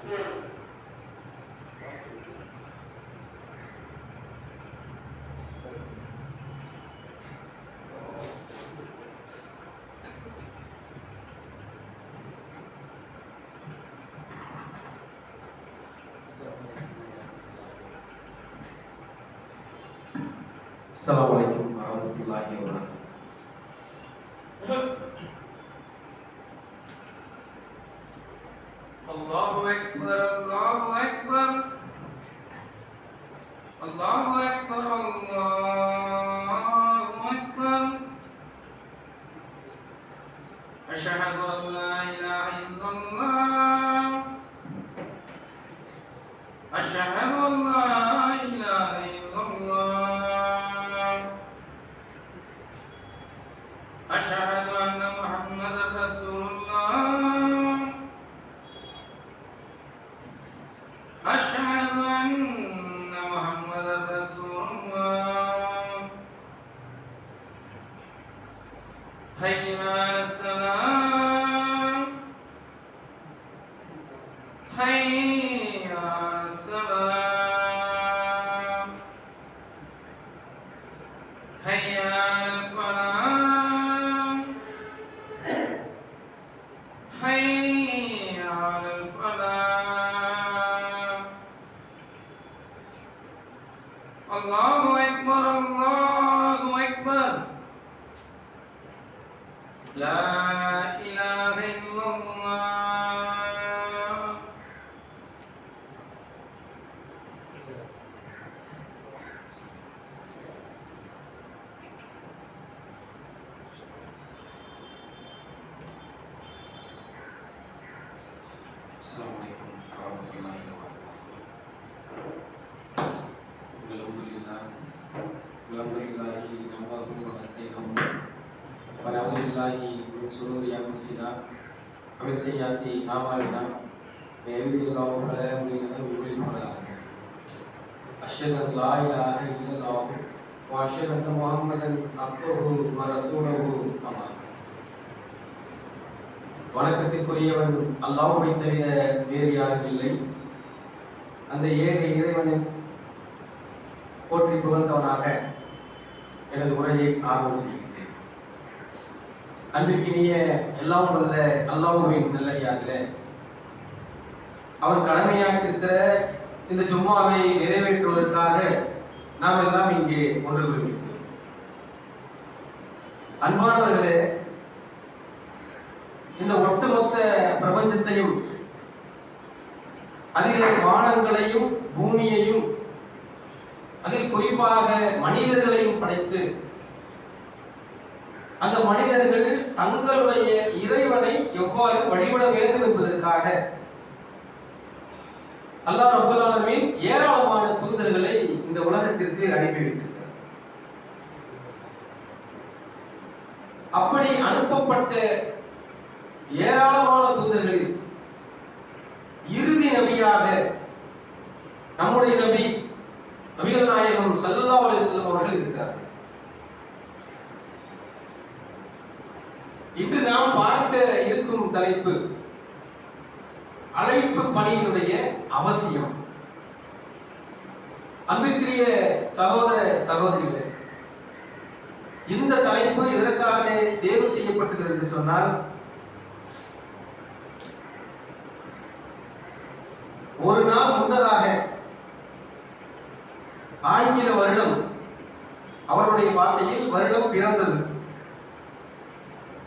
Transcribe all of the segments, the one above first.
Assalamualaikum warahmatullahi wabarakatuh. Allahu Akbar, Allahu Akbar, Allahu Akbar, Allahu Akbar. Asyhadu an la ilaha illallah. Asyhadu an la ilaha illallah. Asyhadu anna Muhammadar Rasulullah. Asyhadu anna Muhammadar Rasulullah. Hayya 'alas salam. Hayya 'alas salam. Hayya 'alal falah. Hayya 'alal falah. Allahu Akbar, Allahu Akbar. La ilaha illallah. Assalamualaikum warahmatullahi wabarakatuh. Alhamdulillahi nahmaduhu wa nasta'inuhu wa na'udzu billahi min shururi anfusina wa min sayyiati a'malina. May yahdihillahu fala mudilla lahu wa yudlil fala hadiya lahu. Asyhadu an la ilaha illallah wa asyhadu anna Muhammadan abduhu wa rasuluhu. Amma வணக்கத்திற்குரியவன் அல்லாஹ்வை தவிர வேறு யாரும் இல்லை. அந்த ஏக இறைவனின் போற்றி புகழ்ந்தவனாக எனது உரையை ஆரம்பம் செய்கின்றேன். அன்பிற்கினிய எல்லாம் வல்ல அல்லாஹ்வின் நல்லடியார்களே, அவர் கடமையாக்கியிருக்கிற இந்த ஜும்மாவை நிறைவேற்றுவதற்காக நாம் எல்லாம் இங்கே ஒன்று கூடியிருக்கிறோம். அன்பானவர்களே, இந்த ஒட்டுமொத்த பிரபஞ்சத்தையும் அதிலே வானங்களையும் பூமியையும் அதில் குறிப்பாக மனிதர்களையும் படைத்து அந்த மனிதர்கள் தங்களுடைய இறைவனை எவ்வாறு வழிபட வேண்டும் என்பதற்காக அல்லாஹ் ரப்பல் ஆலமீன் ஏராளமான தூதர்களை இந்த உலகத்திற்கு அனுப்பி வைத்திருக்கிறார். அப்படி அனுப்பப்பட்ட ஏராளமான தூதர்களில் இறுதி நபியாக நம்முடைய நபி நபிகள் நாயகம் ஸல்லல்லாஹு அலைஹி வஸல்லம் அவர்கள் இருக்கிறார்கள். இன்று நாம் பார்க்க இருக்கும் தலைப்பு அழைப்பு பணியினுடைய அவசியம். அன்பிற்குரிய சகோதர சகோதரிகளே, இந்த தலைப்பு எதற்காக தேர்வு செய்யப்பட்டது என்று சொன்னால், ஒரு நாள் முன்னதாக ஆங்கில வருடம், அவருடைய பாஷையில் வருடம் பிறந்தது.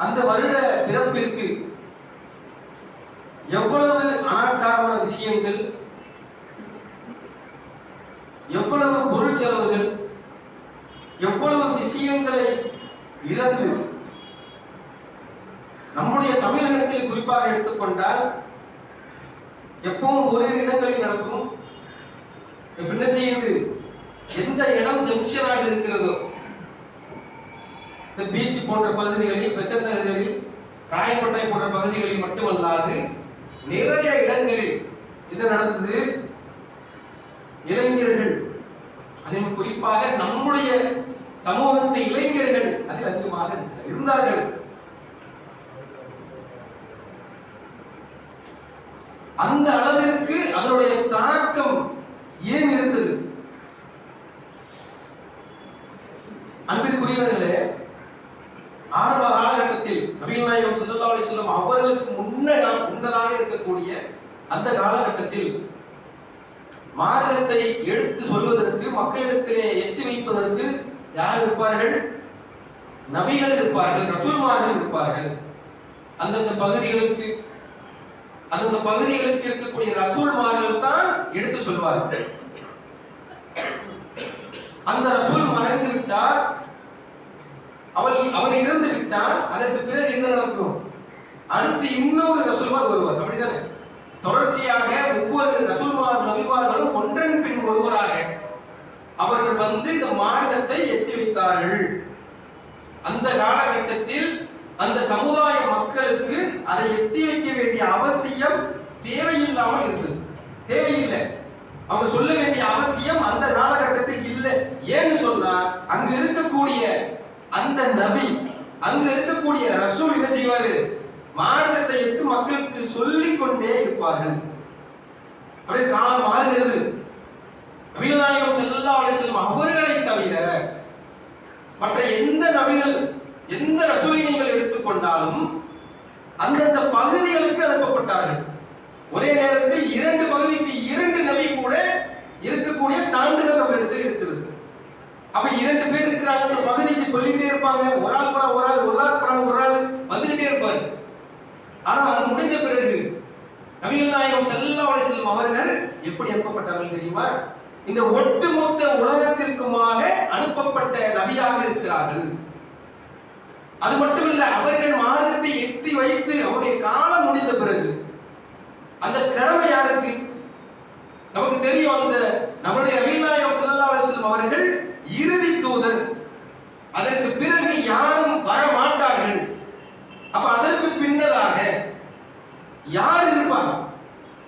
அந்த வருட பிறப்பிற்கு எவ்வளவு அனாச்சாரமான விஷயங்கள், எவ்வளவு பொருள் செலவுகள், எவ்வளவு விஷயங்களை இழந்து நம்முடைய தமிழகத்தில் குறிப்பாக எடுத்துக்கொண்டால் எப்பவும் ஒரு இடங்களில் நடக்கும். என்ன செய்யுது, எந்த இடம் ஜங்ஷனாக இருக்கிறதோ, இந்த பீச் போன்ற பகுதிகளில், பெசன்ட் நகர்களில், ராயப்பேட்டை போன்ற பகுதிகளில் மட்டுமல்லாது நிறைய இடங்களில் இது நடந்தது. இளைஞர்கள், அதில் குறிப்பாக நம்முடைய சமூகத்து இளைஞர்கள் அதில் அதிகமாக இருந்தார்கள். அந்த அளவிற்கு நாயகம் ஸல்லல்லாஹு அலைஹி வஸல்லம் அவர்களுக்கு முன்னதாக இருக்கக்கூடிய அந்த காலகட்டத்தில் மார்க்கத்தை எடுத்து சொல்வதற்கு, மக்களிடத்திலே எத்தி வைப்பதற்கு யார் இருப்பார்கள்? நபிகள் இருப்பார்கள், ரசூல்மார்கள் இருப்பார்கள். அந்தந்த பகுதிகளுக்கு இருக்கக்கூடிய ரசூல்மார்கள் தான் எடுத்து சொல்வார்கள். அந்த ரசூல் மறைந்து விட்டால், அவர் இறந்து விட்டால், அதற்கு பிறகு என்ன நடக்கும்? அடுத்து இன்னொரு ரசூல்மார் வருவார். அப்படித்தானே? தொடர்ச்சியாக ஒவ்வொரு ரசூல்மார் நபிமார்களும் ஒன்றன் பின் ஒருவராக அவர்கள் வந்து இந்த மார்க்கத்தை எத்தி வைத்தார்கள். அந்த காலகட்டத்தில் அந்த சமுதாய மக்களுக்கு அதை எத்தி வைக்க வேண்டிய அவசியம் தேவையில்லாமல் இருந்தது. தேவையில்லை, அவங்க சொல்ல வேண்டிய அவசியம் அந்த காலகட்டத்தில் இல்லை. ஏன்னு சொன்னா, அங்க இருக்கக்கூடிய அந்த நபி, அங்க இருக்கக்கூடிய ரசூல் என்ன செய்வாரு? மார்க்கத்தை எடுத்து மக்களுக்கு சொல்லிக் கொண்டே இருப்பார்கள். அப்படியே காலம் மாறுகிறது. நபிகள் நாயகம் ஸல்லல்லாஹு அலைஹி வஸல்லம் அவர்களை தவிர மற்ற எந்த நபிகள், எந்த ரசூலை நீங்கள் எடுத்துக்கொண்டாலும் அந்தந்த பகுதிகளுக்கு அனுப்பப்பட்டார்கள். ஒரே நேரத்தில் 2 பகுதிக்கு 2 நபி கூட இருக்கக்கூடிய சான்றுகள் நம்ம இடத்துல இருக்கிறது. அப்ப 2 பேர் இருக்கிறாங்க, அந்த பகுதிக்கு சொல்லிட்டே இருப்பாங்க. ஒரு ஆள் போனா ஒரு ஆள், ஒரு ஆள் போனா ஒரு ஆள் வந்துகிட்டே இருப்பார். ஆனால் அது முடிந்த பிறகு நபிகள் நாயகம் ஸல்லல்லாஹு அலைஹி வஸல்லம் அவர்கள் எப்படி அனுப்பப்பட்டார்கள் தெரியுமா? இந்த ஒட்டுமொத்த உலகத்திற்குமாக அனுப்பப்பட்ட நபியாக இருக்கிறார்கள். அது மட்டுமல்ல, அவர்கள் மார்க்கத்தை எத்தி வைத்து அவருடைய காலம் முடிந்த பிறகு அந்த கடமை யாருக்கு? நமக்கு தெரியும், அந்த நம்முடைய நபிகள் நாயகம் ஸல்லல்லாஹு அலைஹி வஸல்லம் அவர்கள் இறுதி தூதர். அதற்கு பிறகு யாரும் வர மாட்டார்கள். அப்ப அதற்கு பின்னதாக யார் இருப்பார்?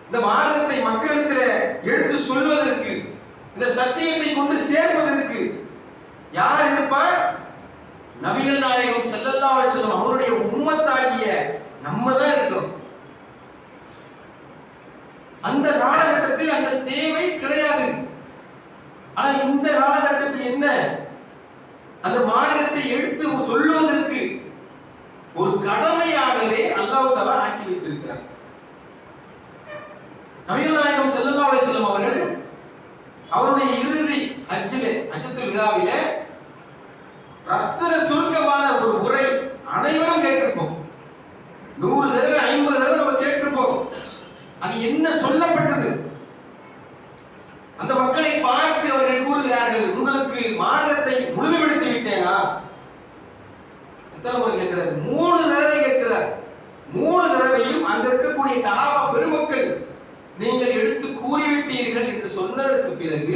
இந்த மார்க்கத்தை மக்களிடத்தில் எடுத்து சொல்வதற்கு, இந்த சத்தியத்தை கொண்டு சேர்ப்பதற்கு யார் இருப்பார்? நபிகள் நாயகம் ஸல்லல்லாஹு அலைஹி வஸல்லம் அவருடைய உம்மத்தாகிய நம்ம தான் இருக்கிறோம். அந்த காலகட்டத்தில் அந்த தேவை கிடையாது. ஆனால் இந்த காலகட்டத்தில் என்ன? அந்த மார்க்கத்தை எடுத்து சொல்லுவதற்கு ஒரு கடமையாகவே அல்லாஹ் தஆலா ஆக்கி வைத்திருக்கிறார். நபிகள் நாயகம் ஸல்லல்லாஹு அலைஹி வஸல்லம் அவர்கள் அவருடைய இறுதி ஹஜ்ஜத்துல் விதாவிலே ரத்தின சுருக்கமான ஒரு உரை அனைவரும் கேட்டிருப்போம். 100 தடவை 50 தடவை நம்ம கேட்டிருப்போம். அது என்ன சொல்லப்பட்டது? அந்த மக்களை பார்த்து அவர்கள் கூறுகிறார்கள், உங்களுக்கு மார்க்கத்தை முழுமைப்படுத்தி விட்டேனா? எத்தனை முறை கேட்கிறார்? 3 தடவை கேட்கிறார். 3 தடவையும் அந்த இருக்கக்கூடிய சஹாபா பெருமக்கள் நீங்கள் எடுத்து கூறிவிட்டீர்கள் என்று சொன்னதற்கு பிறகு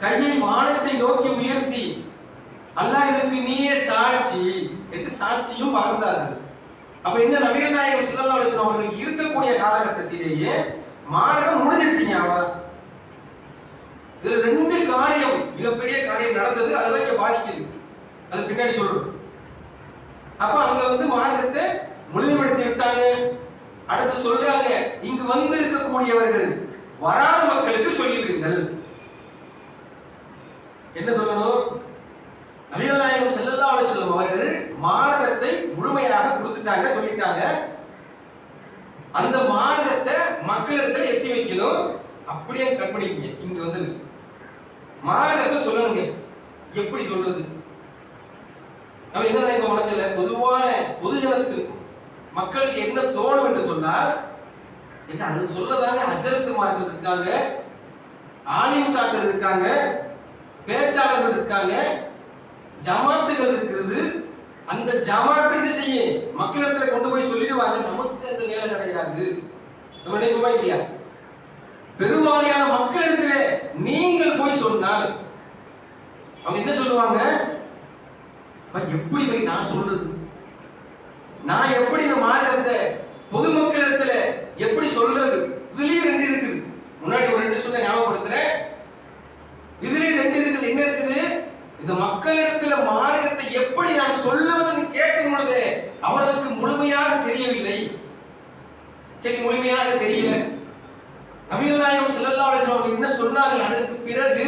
கையை வானத்தை நோக்கி உயர்த்தி, அல்லாஹ் இதற்கு நீயே சாட்சி என்று சாட்சியும் பகர்ந்தார்கள். அப்ப என்ன, நபிகள் நாயகம் ஸல்லல்லாஹு அலைஹி வஸல்லம் அவர்கள் இருக்கக்கூடிய காலகட்டத்திலேயே மார்க்கம் முடிஞ்சிருச்சுங்க. அவ்வளவுதான். இதுல 2 காரியம், மிகப்பெரிய காரியம் நடந்தது. அதுதான் இங்க பாதிக்குது. அது பின்னாடி சொல்றோம். அப்ப அங்க வந்து மார்க்கத்தை முழுமைப்படுத்தி விட்டாங்க. அடுத்து சொல்றாங்க, இங்கு வந்து இருக்கக்கூடியவர்கள் வராத மக்களுக்கு சொல்லிவிடுங்கள். என்ன சொல்லணும்? நபிகள் நாயகம் ஸல்லல்லாஹு அலைஹி வஸல்லம் அவர்கள் மார்க்கத்தை முழுமையாக கொடுத்துட்டாங்க, சொல்லிட்டாங்க. அந்த மார்க்கத்தை மக்களிடத்தில் எத்தி வைக்கணும். அப்படியே கட் பண்ணிக்கீங்க. இங்க வந்து மார்க்கத்தை சொல்லணுங்க. எப்படி சொல்றது? நம்ம என்ன நினைப்போம் மனசுல? பொதுவான பொதுஜனத்து மக்களுக்கு என்ன தோணும் என்று சொன்னால், என்ன அது சொல்லதாங்க ஹஜரத்து மார்க்கம் இருக்காங்க, ஆலிம் சாக்கள் இருக்காங்க, பேச்சாளர்கள் இருக்காங்க, ஜமாத்துகள் இருக்கிறது. அந்த ஜமாத்தை என்ன செய்ய மக்களிடத்துல கொண்டு போய் சொல்லிடுவாங்க. நமக்கு அந்த வேலை கிடையாது. நம்ம நினைப்போமா இல்லையா? பெரும்பாலான மக்களிடத்திலே நீங்கள் போய் சொன்னால் அவங்க என்ன சொல்லுவாங்க? எப்படி போய் நான் சொல்றது? நான் எப்படி இந்த மார்க்கத்தை பொதுமக்களிடத்துல எப்படி சொல்றது? இதுலயே 2 இருக்குது. முன்னாடி ஒரு 2 சொன்ன ஞாபகப்படுத்துறேன். இதுலயே 2 இருக்குது. என்ன இருக்குது? இந்த மக்களிடத்துல மார்க்கத்தை எப்படி நான் சொல்லுவதுன்னு கேட்கும் பொழுது அவர்களுக்கு முழுமையாக தெரியவில்லை. சரி, முழுமையாக தெரியல. நபிகள் நாயகம் ஸல்லல்லாஹு அலைஹி வஸல்லம் என்ன சொன்னார்கள்? அதற்கு பிறகு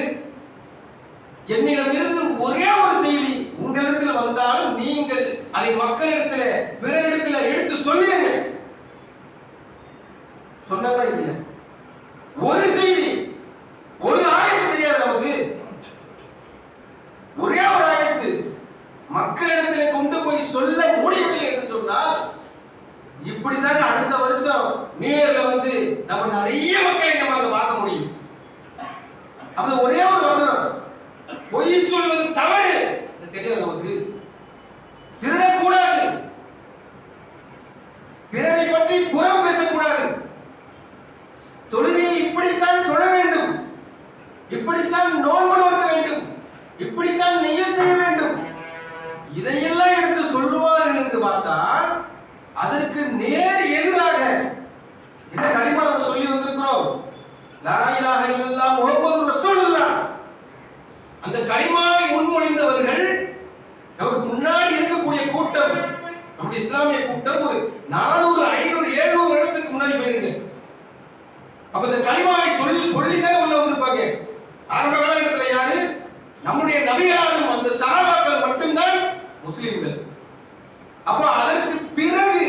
என்னிடமிருந்து ஒரே ஒரு செய்தி உங்களிடத்தில் வந்தாலும் நீங்கள் அதை மக்களிடத்துல பிறரிடத்துல எடுத்து சொல்லுங்க. சொன்னதா இல்லையா? ஒரு செய்தி, ஒரு ஆயத்து தெரியாது நமக்கு. ஒரே ஒரு ஆயத்து மக்களிடத்தில் கொண்டு போய் சொல்ல முடியவில்லை என்று சொன்னால் இப்படிதான் அடுத்த வருஷம் நியூ இயர்ல வந்து நம்ம நிறைய மக்களை நம்ம பார்க்க முடியும். அது ஒரே ஒரு வசனம், பொய் சொல்வது தவறு தெரியாது நமக்கு. திருடக்கூடாது, பிறரை பற்றி புறம் பேசக்கூடாது, தொழுகையை இப்படித்தான் தொழ வேண்டும், இப்படித்தான் நோன்பு நோக்க வேண்டும், இப்படித்தான் நியத் செய்ய வேண்டும், இதையெல்லாம் எடுத்து சொல்லுவார்கள் என்று பார்த்தால் அதற்கு நேர் எதிராக என்ன கலிமா நம்ம சொல்லி வந்திருக்கிறோம்? லா இலாஹ இல்லல்லாஹ் முஹம்மது ரசூலுல்லாஹ். அந்த கலிமாவை முன்மொழிந்தவர்கள் நமக்கு முன்னாடி இருக்கக்கூடிய கூட்டம், நம்முடைய இஸ்லாமிய கூட்டம் ஒரு 400 500 700 வருடத்துக்கு முன்னாடி போயிருங்க. அப்ப இந்த கலிமாவை சொல்லி தான் உள்ள வந்திருப்பாங்க. ஆரம்ப காலகட்டத்தில் யாரு? நம்முடைய நபிகளாரும் அந்த சஹாபாக்கள் மட்டும்தான் முஸ்லிம்கள். அப்ப அதற்கு பிறகு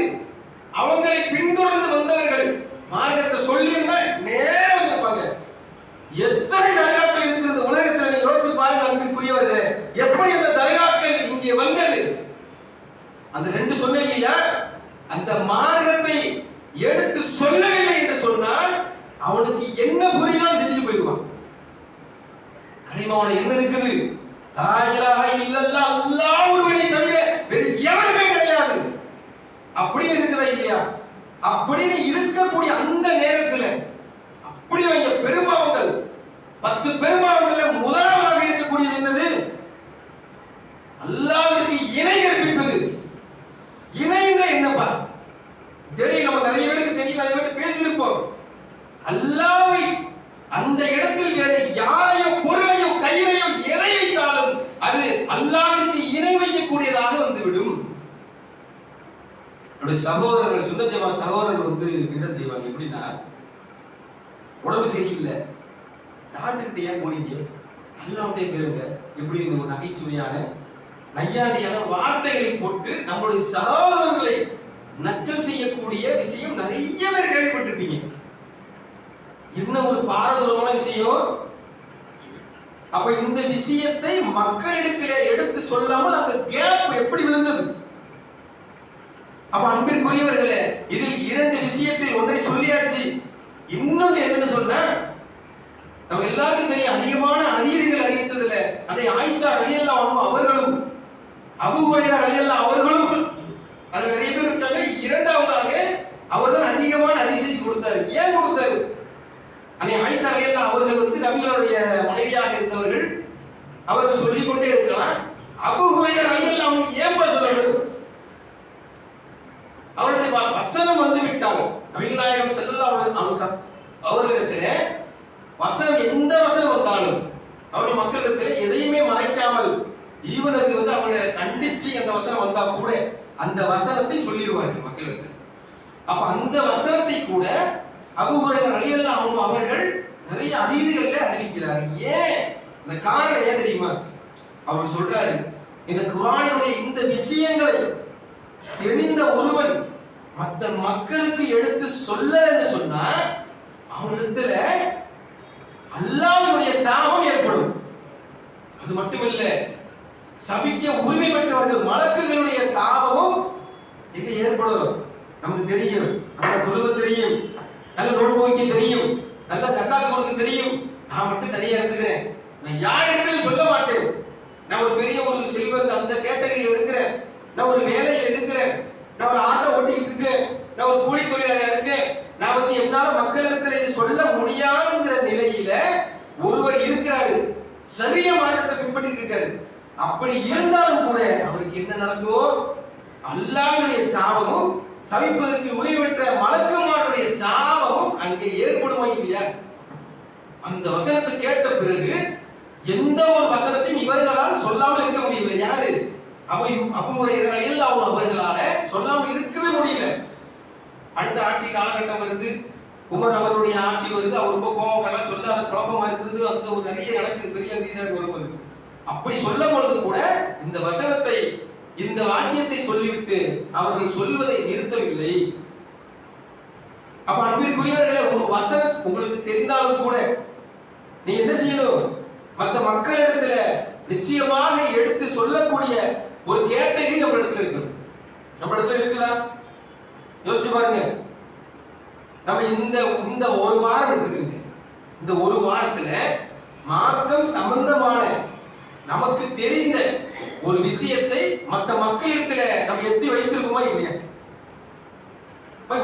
அவங்களை பின்தொடர்ந்து வந்தவர்கள் மார்க்கத்தை சொல்லி இருந்தா நேரம் வந்திருப்பாங்க. எத்தனை தர்காக்கள் இருக்கிறது உலகத்தில் நீ யோசிச்சு பாருங்க அன்பிற்குரியவர்களே, எப்படி அந்த தர்காக்கள் இங்கே வந்தது? அந்த ரெண்டு சொன்ன இல்லையா, அந்த மார்க்கத்தை எடுத்து சொல்லவில்லை என்று சொன்னால் அவனுக்கு என்ன புரியாமல் செஞ்சுட்டு போயிடுவான். கலிமாவுல என்ன இருக்குது? லா இலாஹ இல்லல்லாஹ் அல்லாஹ் ஒருவனை தவிர வேறு எவருமே கிடையாது அப்படின்னு இருக்குதா இல்லையா? அப்படின்னு இருக்கக்கூடிய அந்த நேரத்துல அப்படி அவங்க பெரும்பாவங்கள் 10 பெரும்பாவங்கள்ல முதலாவதாக இருக்கக்கூடியது என்னது? அல்லாஹ்விற்கு இணை கற்பிப்பது. இணைன்னா என்னப்பா தெரியும், நம்ம நிறைய பேருக்கு தெரியும், நிறைய பேர் பேசியிருப்போம். அல்லாஹ்வை அந்த இடத்தில் வேற யாரையோ பொருளையோ கயிறையோ எதை வைத்தாலும் அது அல்லாஹ்விற்கு இணை வைக்கக்கூடியதாக வந்துவிடும். என்னுடைய சகோதரர்கள், சுன்னத் ஜமாத் சகோதரர்கள் வந்து என்ன செய்வாங்க எப்படின்னா, உடம்பு சரியில்லை, டாக்டர்கிட்ட ஏன் போறீங்க, அல்லாஹ்விட்டே கேளுங்க, எப்படி இந்த ஒரு நகைச்சுவையான நையாண்டியான வார்த்தைகளை போட்டு நம்முடைய சகோதரர்களை நக்கல் செய்யக்கூடிய விஷயம் நிறைய பேர் கேள்விப்பட்டிருப்பீங்க. என்ன ஒரு பாரதூரமான விஷயம். அப்ப இந்த விஷயத்தை மக்களிடத்திலே எடுத்து சொல்லாமல் அந்த கேப் எப்படி விழுந்தது? அப்ப அன்பிற்குரியவர்களே, இதில் 2 விஷயத்தில் ஒன்றை சொல்லியாச்சு. இன்னொன்று என்னன்னு சொன்னா, நம்ம எல்லாருக்கும் தெரியும், அதிகமான ஹதீஸ்கள் அறிவித்ததுல அந்த ஆயிஷா ரலியல்லாஹு அன்ஹா அவர்களும் அபூ ஹுரைரா ரலியல்லாஹு அவர்களும் அது நிறைய பேர் இருக்காங்க. இரண்டாவதாக அவர்தான் அதிகமான ஹதீஸ் கொடுத்தாரு. ஏன் கொடுத்தாரு? அன்னை ஆயிஷா ரலியல்லாஹு அவர்கள் வந்து நபிகளுடைய மனைவியாக இருந்தவர்கள். அவர்கள் சொல்லிக் கொண்டே இருக்கலாம். அபூ ஹுரைரா ரலியல்லாஹு அன்ஹு ஏன் சொல்லணும்? அவருடைய வசனம் வந்து விட்டாங்க. நபிகள் நாயகம் ஸல்லல்லாஹு அலைஹி வஸல்லம் அவர்களிடத்திலே வசனம், எந்த வசனம் வந்தாலும் அவருடைய மக்களிடத்திலே எதையுமே மறைக்காமல், ஈவன் அது வந்து அவங்களை கண்டிச்சு அந்த வசனம் வந்தா கூட அந்த வசனத்தை சொல்லிடுவார்கள் மக்களிடத்தில். அப்ப அந்த வசனத்தை கூட அபூ ஹுரைரா ரலியல்லாஹு அன்ஹு அவர்கள் நிறைய ஹதீஸ்களில் அறிவிக்கிறார்கள். ஏன்? இந்த காரணம் ஏன் தெரியுமா? அவர் சொல்றாரு, இந்த குர்ஆனினுடைய இந்த விஷயங்களை தெரிந்த ஒருவன் மற்ற மக்களுக்கு எடுத்து சொல்லன்னு சொன்னா அவனிடத்துல அல்லாஹ்வுடைய சாபம் ஏற்படும். அது மட்டுமில்ல, சபிக்க உரிமை பெற்றவர்கள் மலக்குகளுடைய சாபமும் எங்க ஏற்படும்? நமக்கு தெரியும், நல்ல தொழுவ தெரியும், நல்ல நோன்பு வைக்க தெரியும், நல்ல ஜக்காத் கொடுக்க தெரியும். நான் மட்டும் தனியா எடுத்துக்கிறேன், நான் யார் இடத்துலையும் சொல்ல மாட்டேன். நான் ஒரு பெரிய ஒரு செல்வந்த அந்த கேட்டகரியில் இருக்கிறேன், நான் ஒரு வேலையில் இருக்கிறேன், நான் ஒரு ஆட்டோ ஓட்டிக்கிட்டு இருக்கேன், நான் ஒரு கூலி தொழிலாளியா இருக்கேன், நான் வந்து என்னால மக்களிடத்தில் இது சொல்ல முடியாதுங்கிற நிலையில ஒருவர் இருக்கிறாரு, சரியா மார்க்கத்தை பின்பற்றிட்டு இருக்காரு. அப்படி இருந்தாலும் கூட அவருக்கு என்ன நடக்கும்? அல்லாஹ்வுடைய சாபமும் சபிப்பதற்கு உரிமையற்ற மலக்குமாருடைய சாபமும் அங்கே ஏற்படுமா இல்லையா? அந்த வசனத்தை கேட்ட பிறகு எந்த ஒரு வசனத்தையும் இவர்களால் சொல்லாமல் இருக்க முடியவில்லை. யாரு? அபூ ஹுரைரா ரலியல்லாஹு அன்ஹு அவர்களால சொல்லாமல் இருக்கவே முடியல. அடுத்த ஆட்சி காலகட்டம் வருது, உமர் அவருடைய ஆட்சி வருது, அவர் ரொம்ப கோபக்கெல்லாம் சொல்லாத குழப்பமா இருக்குது, அந்த ஒரு நிறைய நடக்குது, பெரிய அதிகாரம் வருவது. அப்படி சொல்லும் பொழுது கூட இந்த வசனத்தை இந்த வாக்கியத்தை சொல்லிவிட்டு அவர்கள் சொல்வதை நிறுத்தவில்லை. அப்ப அன்பிற்குரியவர்களே, ஒரு வசனம் உங்களுக்கு தெரிந்தாலும் கூட நீ என்ன செய்யணும்? மற்ற மக்களிடத்துல நிச்சயமாக எடுத்து சொல்லக்கூடிய ஒரு கேட்டகரி நம்ம இடத்துல இருக்கணும். நம்ம இடத்துல இருக்குதா? யோசிச்சு பாருங்க. நம்ம இந்த ஒரு வாரம் இருக்குதுங்க. இந்த ஒரு வாரத்துல மார்க்கம் சம்பந்தமான நமக்கு தெரிந்த ஒரு விஷயத்தை மற்ற மக்களிடத்துல நம்ம எத்தி வைத்திருக்குமா இல்லையா?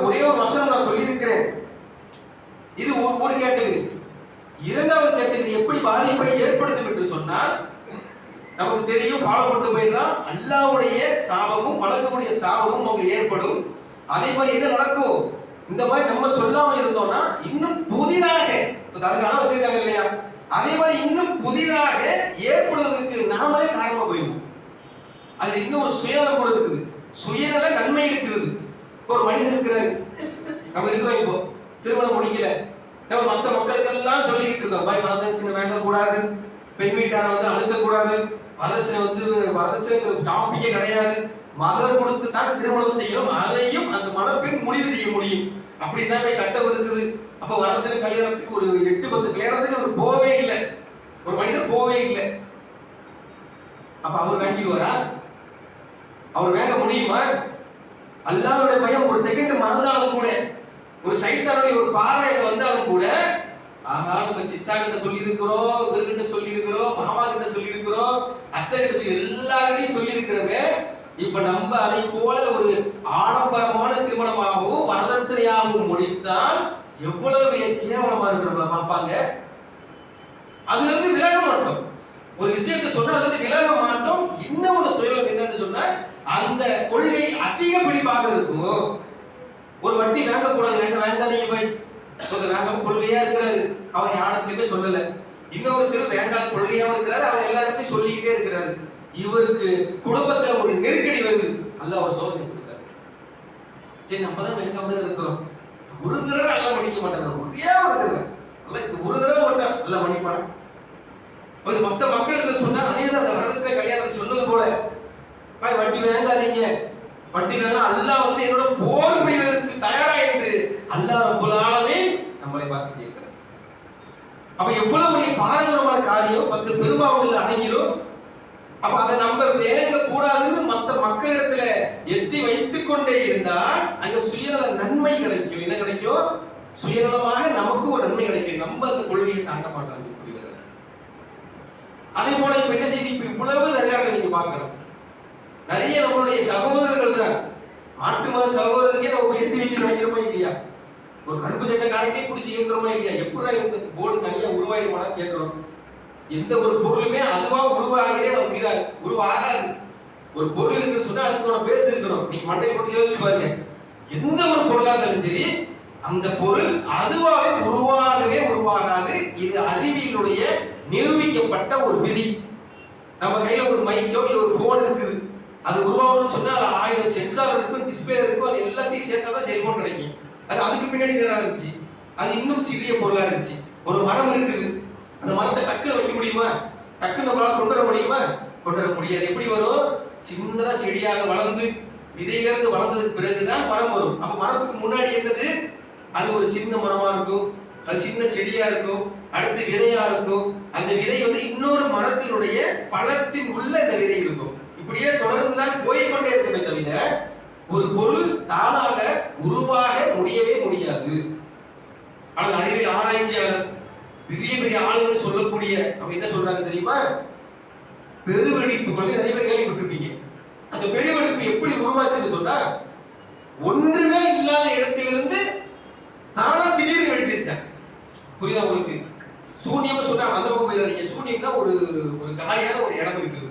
ஒரே ஒரு வசனம் நான் சொல்லி இருக்கிறேன். இது ஒரு கேட்டகரி. இரண்டாவது கேட்டகரி எப்படி பாதிப்பை ஏற்படுத்தும் என்று சொன்னால், நமக்கு தெரியும், ஃபாலோ பண்ணிட்டு போயிடலாம். அல்லாஹ்வுடைய சாபமும் மலக்குடைய சாபமும் அங்க ஏற்படும். அதே மாதிரி என்ன நடக்கும்? இந்த மாதிரி நம்ம சொல்லாம இருந்தோம்னா இன்னும் புதிதாக தர்கான வச்சிருக்காங்க இல்லையா, அதே மாதிரி இன்னும் புதிதாக ஏற்படுவதற்கு நாமளே காரணமா போயிடும். அதுல இன்னும் ஒரு சுயநலம் கூட இருக்குது. சுயநல நன்மை இருக்கிறது. ஒரு மனிதன் இருக்கிறாரு, நம்ம இருக்கிறோம், இப்போ திருமணம் முடிக்கல, நம்ம மற்ற மக்களுக்கெல்லாம் சொல்லிட்டு இருக்கோம், பாய் வரதட்சணை வாங்க கூடாது, பெண் வீட்டாரை வந்து அழுத்த கூடாது, வரதட்சணை டாபிக்கே கிடையாது, மகர் கொடுத்து தான் திருமணம் செய்யணும், அதையும் அந்த மணப்பெண் முடிவு செய்ய முடியும், அப்படிதான் சட்டம் இருக்குது. அப்ப வரதட்சணை கல்யாணத்துக்கு ஒரு 8-10 கல்யாணத்துக்கு அவர் போவே இல்லை, ஒரு மனிதர் போவே இல்லை. அப்ப அவர் வாங்கிடுவாரா? அவர் வாங்க முடியுமா? அல்லாஹ்வுடைய பயம் ஒரு செகண்ட் மறந்தாலும் கூட, ஒரு சைத்தானுடைய ஒரு பார்வை வந்தாலும் கூட, ஆஹா நம்ம சிச்சா கிட்ட சொல்லி இருக்கிறோம், இவர்கிட்ட சொல்லி இருக்கிறோம், மாமா கிட்ட சொல்லி இருக்கிறோம், அத்தை கிட்ட சொல்லி எல்லார்கிட்டையும் சொல்லி இருக்கிறோமே, இப்ப நம்ம அதை போல ஒரு ஆடம்பரமான திருமணமாகவும் வரதட்சணையாகவும் முடித்தால் எவ்வளவு கேவலமா இருக்கு நம்மள பார்ப்பாங்க. அதுல இருந்து விலக மாட்டோம். ஒரு விஷயத்தை சொன்னா அதுல இருந்து விலக மாட்டோம். இன்னும் ஒரு சுயலம் என்னன்னு சொன்னா, அந்த கொள்கை அதிக பிடிப்பாக இருக்கும். ஒரு வட்டி வாங்க கூடாது, வாங்காதீங்க போய் வாங்க கொள்கையா இருக்கிறாரு, அவர் யாருக்குமே சொல்லல. இன்னொருத்தர் வேண்டாத கொள்கையாவும் இருக்கிறாரு, அவர் எல்லா இடத்தையும் சொல்லிக்கிட்டே இருக்கிறாரு. இவருக்கு குடும்பத்துல ஒரு நெருக்கடி வருது, அல்லாஹ் ஒரு சோதனை கொடுத்தாரு. சரி, நம்ம தான் வேண்டாம இருக்கிறோம், ஒரு தடவை எல்லாம் மன்னிக்க மாட்டாங்க, ஒரே ஒரு தடவை அல்ல, இது ஒரு தடவை மட்டும் எல்லாம் மன்னிப்பான. மற்ற மக்கள் இதை சொன்னா அதே தான் அந்த வரதட்சணை கல்யாணத்தை சொன்னது போல, வட்டி வாங்காதீங்க, வட்டி வேணா, அல்லாஹ் வந்து என்னோட போர் புரிவதற்கு தயாரா என்று அல்லாஹ் ரப்பல் ஆலமீன் நம்மளை பார்த்து கேட்கிறார். அப்ப எவ்வளவு ஒரு பாரதூரமான காரியம் 10 பெரும்பாவங்கள் அடங்கிரும். அப்ப அதை நம்ம வேங்க கூடாதுன்னு மற்ற மக்களிடத்துல எத்தி வைத்துக் கொண்டே இருந்தால் அங்க சுயநல நன்மை கிடைக்கும். என்ன கிடைக்கும்? சுயநலமாக நமக்கு ஒரு நன்மை கிடைக்கும். நம்ம அந்த கொள்கையை தாண்ட மாட்டாங்க. அதே போல இப்ப என்ன செய்தி, இப்ப இவ்வளவு நிறைய நீங்க பார்க்கலாம், நிறைய நம்மளுடைய சகோதரர்கள் தான், மாற்று மத சகோதரர்களே நம்ம எத்தி வைக்க நினைக்கிறோமா இல்லையா? ஒரு கருப்பு சட்டக்காரனே குடிச்சு கேட்கிறோமா இல்லையா? எப்படா இந்த போர்டு தனியா உருவாயிருமானா கேட்கிறோம். எந்த ஒரு பொருளுமே அதுவா உருவாகிறே உருவாகாது. ஒரு பொருள் இருக்குன்னு சொன்னா அதுக்கு பேச இருக்கணும். நீங்க மண்டை போட்டு யோசிச்சு பாருங்க, எந்த ஒரு பொருளா இருந்தாலும் சரி, அந்த பொருள் அதுவாகவே உருவாகாது. இது அறிவியலுடைய நிரூபிக்கப்பட்ட ஒரு விதி. நம்ம கையில ஒரு மைக்கோ இல்ல ஒரு போன் இருக்குது, அது உருவாகணும்னு சொன்னா அது 1000 சென்சார் இருக்கும், டிஸ்பிளே இருக்கும், அது எல்லாத்தையும் சேர்த்தாதான் செல்போன் கிடைக்கும். அது அதுக்கு பின்னாடி நேரம் இருந்துச்சு, அது இன்னும் சிறிய பொருளா இருந்துச்சு. ஒரு மரம் இருக்குது, அந்த மரத்தை டக்குன்னு வைக்க முடியுமா? டக்குன்னு நம்மளால கொண்டு வர முடியுமா? கொண்டு வர முடியாது. எப்படி வரும்? சின்னதா செடியாக வளர்ந்து விதையிலிருந்து வளர்ந்ததுக்கு பிறகுதான் மரம் வரும். அப்ப மரத்துக்கு முன்னாடி என்னது? அது ஒரு சின்ன மரமா இருக்கும், அது சின்ன செடியா இருக்கும், அடுத்து விதையா இருக்கும். அந்த விதை வந்து இன்னொரு மரத்தினுடைய பழத்தின் உள்ள இந்த விதை இருக்கும். இப்படியே தொடர்ந்துதான் போய்கொண்டே இருக்குமே தவிர ஒரு பொருள் தானாக உருவாக முடியவே முடியாது. ஆனால் அறிவியல் ஆராய்ச்சியாளர் பெரிய பெரிய ஆளுன்னு சொல்லக்கூடிய அவங்க என்ன சொல்றாங்க தெரியுமா? பெருவெடிப்பு கொள்கை நிறைய பேர் கேள்விப்பட்டிருப்பீங்க. அந்த பெருவெடிப்பு எப்படி உருவாச்சுன்னு சொன்னா, ஒன்றுமே இல்லாத இடத்திலிருந்து தானா திடீர்னு வெடிச்சிருச்சான். புரியுதா உங்களுக்கு? சூன்யம் சொன்னா அந்த பக்கம் போயிடாதீங்க. சூன்யம்னா ஒரு காலியான ஒரு இடம் இருக்குது,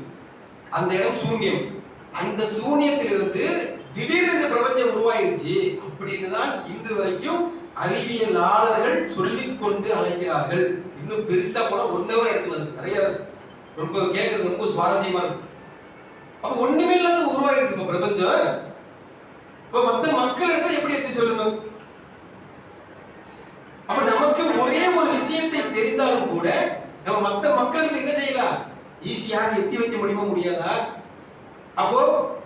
அந்த இடம் சூன்யம். அந்த சூன்யத்திலிருந்து திடீர்னு இந்த பிரபஞ்சம் உருவாயிருச்சு அப்படின்னு தான் இன்று வரைக்கும் அறிவியலாளர்கள் சொல்லிக் கொண்டு அழைக்கிறார்கள். இன்னும் பெருசா போனா 1 hour எடுக்கிறது. நிறைய ரொம்ப கேட்கறது ரொம்ப சுவாரஸ்யமா இருக்கு. அப்ப ஒண்ணுமே இல்லாத உருவாயிருக்கு இப்ப பிரபஞ்சம். இப்ப மற்ற மக்கள் எப்படி எடுத்து சொல்லணும்? அப்ப நமக்கு ஒரே ஒரு விஷயத்தை தெரிந்தாலும் கூட நம்ம மற்ற மக்களுக்கு என்ன செய்யலாம்? ஈஸியாக எத்தி வைக்க முடியுமா? முடியாதா? அப்போ